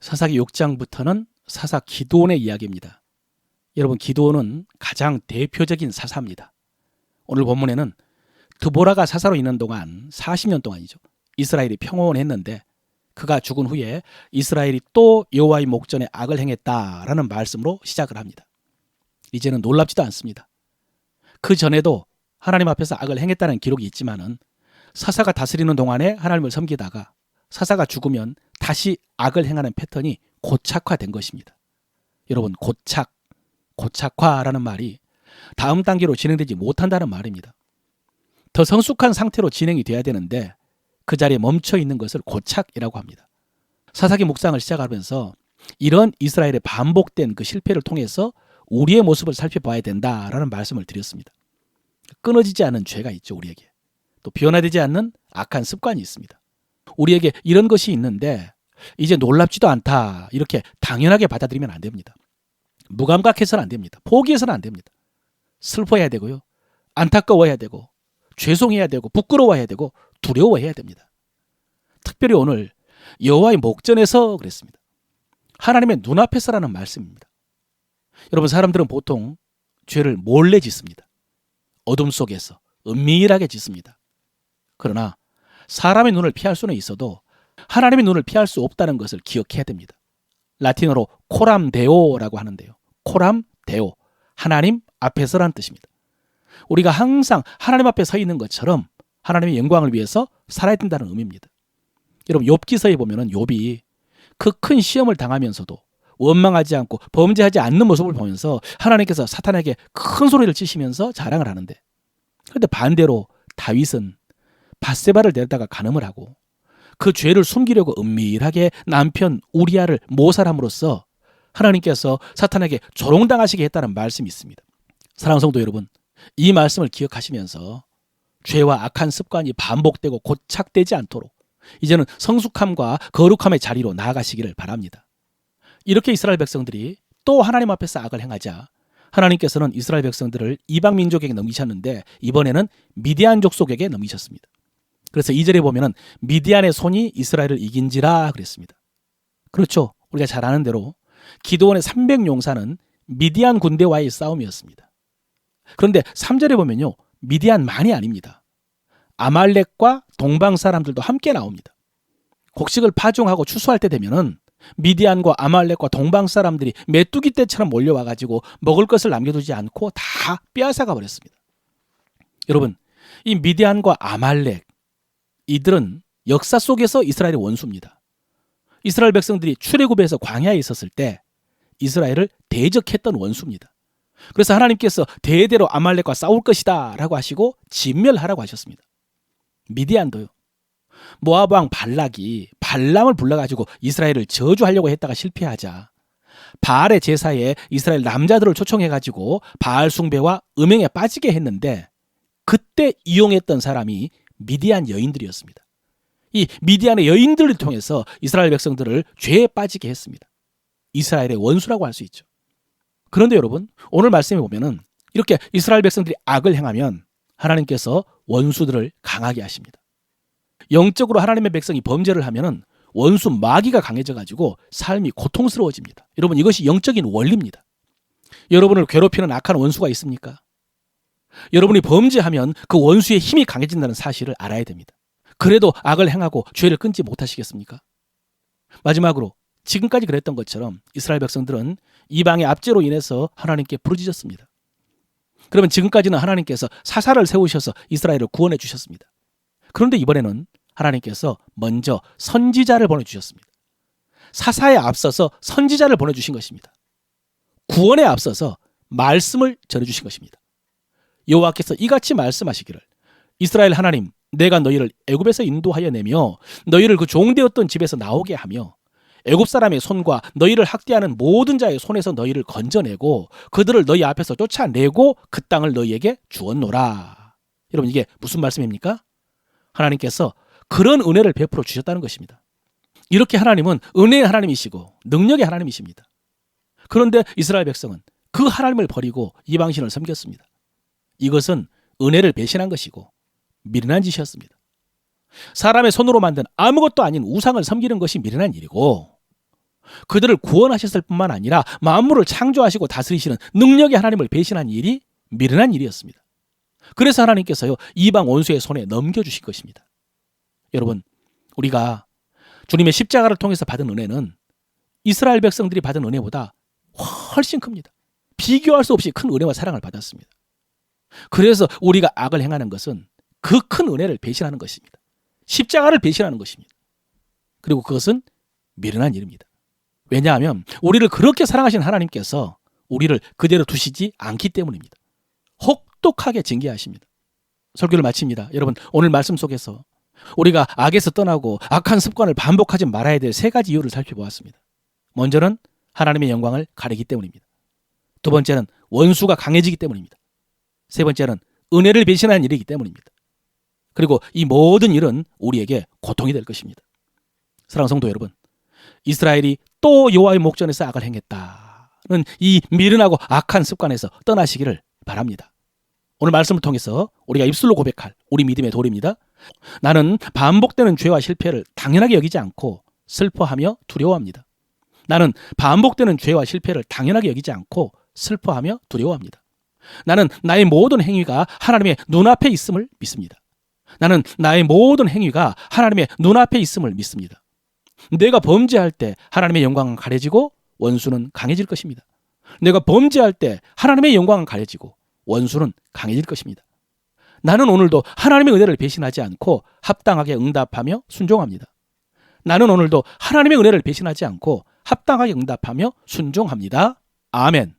사사기 6장부터는 사사 기드온의 이야기입니다. 여러분, 기드온은 가장 대표적인 사사입니다. 오늘 본문에는 드보라가 사사로 있는 동안 40년 동안이죠. 이스라엘이 평온했는데 그가 죽은 후에 이스라엘이 또 여호와의 목전에 악을 행했다라는 말씀으로 시작을 합니다. 이제는 놀랍지도 않습니다. 그 전에도 하나님 앞에서 악을 행했다는 기록이 있지만은 사사가 다스리는 동안에 하나님을 섬기다가 사사가 죽으면 다시 악을 행하는 패턴이 고착화된 것입니다. 여러분, 고착화라는 말이 다음 단계로 진행되지 못한다는 말입니다. 더 성숙한 상태로 진행이 돼야 되는데 그 자리에 멈춰 있는 것을 고착이라고 합니다. 사사기 묵상을 시작하면서 이런 이스라엘의 반복된 그 실패를 통해서 우리의 모습을 살펴봐야 된다라는 말씀을 드렸습니다. 끊어지지 않은 죄가 있죠, 우리에게. 또 변화되지 않는 악한 습관이 있습니다. 우리에게 이런 것이 있는데 이제 놀랍지도 않다, 이렇게 당연하게 받아들이면 안 됩니다. 무감각해서는 안 됩니다. 포기해서는 안 됩니다. 슬퍼해야 되고요, 안타까워해야 되고, 죄송해야 되고, 부끄러워해야 되고, 두려워해야 됩니다. 특별히 오늘 여호와의 목전에서 그랬습니다. 하나님의 눈앞에서라는 말씀입니다. 여러분, 사람들은 보통 죄를 몰래 짓습니다. 어둠 속에서 은밀하게 짓습니다. 그러나 사람의 눈을 피할 수는 있어도 하나님의 눈을 피할 수 없다는 것을 기억해야 됩니다. 라틴어로 코람 데오라고 하는데요. 코람 데오, 하나님 앞에서라는 뜻입니다. 우리가 항상 하나님 앞에 서 있는 것처럼 하나님의 영광을 위해서 살아야 된다는 의미입니다. 여러분, 욥기서에 보면은 욥이 그 큰 시험을 당하면서도 원망하지 않고 범죄하지 않는 모습을 보면서 하나님께서 사탄에게 큰 소리를 치시면서 자랑을 하는데, 그런데 반대로 다윗은 밧세바를 데려다가 간음을 하고 그 죄를 숨기려고 은밀하게 남편 우리아를 모살함으로써 하나님께서 사탄에게 조롱당하시게 했다는 말씀이 있습니다. 사랑하는 성도 여러분, 이 말씀을 기억하시면서 죄와 악한 습관이 반복되고 고착되지 않도록 이제는 성숙함과 거룩함의 자리로 나아가시기를 바랍니다. 이렇게 이스라엘 백성들이 또 하나님 앞에서 악을 행하자 하나님께서는 이스라엘 백성들을 이방 민족에게 넘기셨는데 이번에는 미디안 족속에게 넘기셨습니다. 그래서 2절에 보면은 미디안의 손이 이스라엘을 이긴지라 그랬습니다. 그렇죠. 우리가 잘 아는 대로 기드온의 300용사는 미디안 군대와의 싸움이었습니다. 그런데 3절에 보면요, 미디안만이 아닙니다. 아말렉과 동방 사람들도 함께 나옵니다. 곡식을 파종하고 추수할 때 되면은 미디안과 아말렉과 동방 사람들이 메뚜기 떼처럼 몰려와가지고 먹을 것을 남겨두지 않고 다 빼앗아가 버렸습니다. 여러분, 이 미디안과 아말렉, 이들은 역사 속에서 이스라엘의 원수입니다. 이스라엘 백성들이 출애굽에서 광야에 있었을 때 이스라엘을 대적했던 원수입니다. 그래서 하나님께서 대대로 아말렉과 싸울 것이다 라고 하시고 진멸하라고 하셨습니다. 미디안도요. 모압 왕 발락이 발람을 불러가지고 이스라엘을 저주하려고 했다가 실패하자 바알의 제사에 이스라엘 남자들을 초청해가지고 바알 숭배와 음행에 빠지게 했는데 그때 이용했던 사람이 미디안 여인들이었습니다. 이 미디안의 여인들을 통해서 이스라엘 백성들을 죄에 빠지게 했습니다. 이스라엘의 원수라고 할 수 있죠. 그런데 여러분, 오늘 말씀에 보면은 이렇게 이스라엘 백성들이 악을 행하면 하나님께서 원수들을 강하게 하십니다. 영적으로 하나님의 백성이 범죄를 하면은 원수 마귀가 강해져가지고 삶이 고통스러워집니다. 여러분, 이것이 영적인 원리입니다. 여러분을 괴롭히는 악한 원수가 있습니까? 여러분이 범죄하면 그 원수의 힘이 강해진다는 사실을 알아야 됩니다. 그래도 악을 행하고 죄를 끊지 못하시겠습니까? 마지막으로 지금까지 그랬던 것처럼 이스라엘 백성들은 이방의 압제로 인해서 하나님께 부르짖었습니다. 그러면 지금까지는 하나님께서 사사를 세우셔서 이스라엘을 구원해 주셨습니다. 그런데 이번에는 하나님께서 먼저 선지자를 보내주셨습니다. 사사에 앞서서 선지자를 보내주신 것입니다. 구원에 앞서서 말씀을 전해주신 것입니다. 여호와께서 이같이 말씀하시기를, 이스라엘 하나님, 내가 너희를 애굽에서 인도하여 내며 너희를 그 종되었던 집에서 나오게 하며 애굽 사람의 손과 너희를 학대하는 모든 자의 손에서 너희를 건져내고 그들을 너희 앞에서 쫓아내고 그 땅을 너희에게 주었노라. 여러분, 이게 무슨 말씀입니까? 하나님께서 그런 은혜를 베풀어 주셨다는 것입니다. 이렇게 하나님은 은혜의 하나님이시고 능력의 하나님이십니다. 그런데 이스라엘 백성은 그 하나님을 버리고 이방신을 섬겼습니다. 이것은 은혜를 배신한 것이고 미련한 짓이었습니다. 사람의 손으로 만든 아무것도 아닌 우상을 섬기는 것이 미련한 일이고, 그들을 구원하셨을 뿐만 아니라 만물을 창조하시고 다스리시는 능력의 하나님을 배신한 일이 미련한 일이었습니다. 그래서 하나님께서요, 이방 원수의 손에 넘겨주신 것입니다. 여러분, 우리가 주님의 십자가를 통해서 받은 은혜는 이스라엘 백성들이 받은 은혜보다 훨씬 큽니다. 비교할 수 없이 큰 은혜와 사랑을 받았습니다. 그래서 우리가 악을 행하는 것은 그 큰 은혜를 배신하는 것입니다. 십자가를 배신하는 것입니다. 그리고 그것은 미련한 일입니다. 왜냐하면 우리를 그렇게 사랑하신 하나님께서 우리를 그대로 두시지 않기 때문입니다. 혹독하게 징계하십니다. 설교를 마칩니다. 여러분, 오늘 말씀 속에서 우리가 악에서 떠나고 악한 습관을 반복하지 말아야 될 세 가지 이유를 살펴보았습니다. 먼저는 하나님의 영광을 가리기 때문입니다. 두 번째는 원수가 강해지기 때문입니다. 세 번째는 은혜를 배신하는 일이기 때문입니다. 그리고 이 모든 일은 우리에게 고통이 될 것입니다. 사랑하는 성도 여러분, 이스라엘이 또 여호와의 목전에서 악을 행했다는 이 미련하고 악한 습관에서 떠나시기를 바랍니다. 오늘 말씀을 통해서 우리가 입술로 고백할 우리 믿음의 도리입니다. 나는 반복되는 죄와 실패를 당연하게 여기지 않고 슬퍼하며 두려워합니다. 나는 반복되는 죄와 실패를 당연하게 여기지 않고 슬퍼하며 두려워합니다. 나는 나의 모든 행위가 하나님의 눈앞에 있음을 믿습니다. 나는 나의 모든 행위가 하나님의 눈앞에 있음을 믿습니다. 내가 범죄할 때 하나님의 영광은 가려지고 원수는 강해질 것입니다. 내가 범죄할 때 하나님의 영광은 가려지고 원수는 강해질 것입니다. 나는 오늘도 하나님의 은혜를 배신하지 않고 합당하게 응답하며 순종합니다. 나는 오늘도 하나님의 은혜를 배신하지 않고 합당하게 응답하며 순종합니다. 아멘.